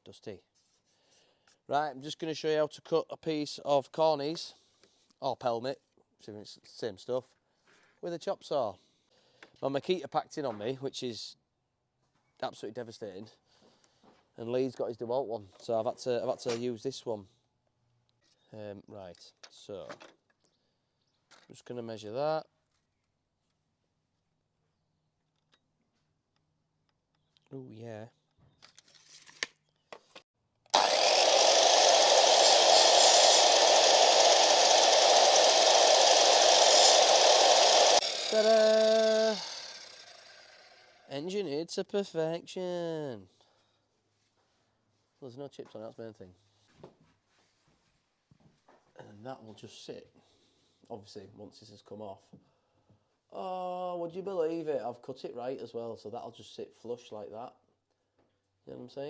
dusty. Right, I'm just going to show you how to cut a piece of cornies, or pelmet, it's the same stuff, with a chop saw. My Mitre packed in on me, which is absolutely devastating, and Lee's got his DeWalt one, so I've had to use this one. Right, so I'm just going to measure that. Oh yeah. Ta-da! Engineered to perfection. Well, there's no chips on it, that's the main thing. And that will just sit, obviously, once this has come off. Oh, would you believe it? I've cut it right as well, so that'll just sit flush like that. You know what I'm saying?